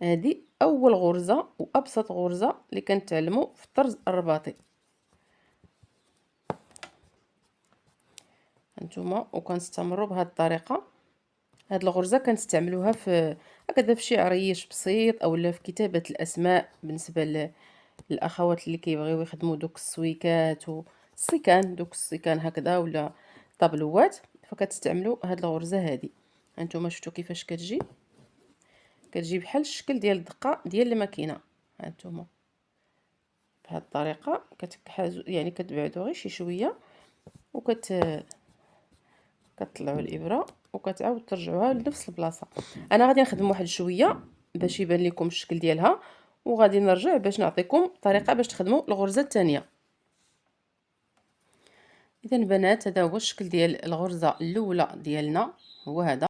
هذه اول غرزه وابسط غرزه اللي كنتعلموا في الطرز الرباطي. هانتوما وكنستمروا بهذه الطريقه. هاد الغرزه كنستعملوها في هكذا في شي عريش بسيط اولا في كتابه الاسماء بالنسبه للاخوات اللي كيبغيو يخدموا دوك السويكات والسيكان، دوك السيكان هكذا ولا طابلوات، فكتستعملوا هاد الغرزه هادي. هانتوما شفتوا كيفاش كتجي بحال الشكل ديال الدقه ديال الماكينه. هانتوما بهذه الطريقه كتحازوا يعني كتبعدوا غير شي شويه كتطلعوا الابره وكتعاود ترجعوها لنفس البلاصه. انا غادي نخدم واحد شويه باش يبان لكم الشكل ديالها، وغادي نرجع باش نعطيكم طريقه باش تخدموا الغرزه الثانيه. اذا بنات هذا هو الشكل ديال الغرزه الاولى ديالنا، هو هذا.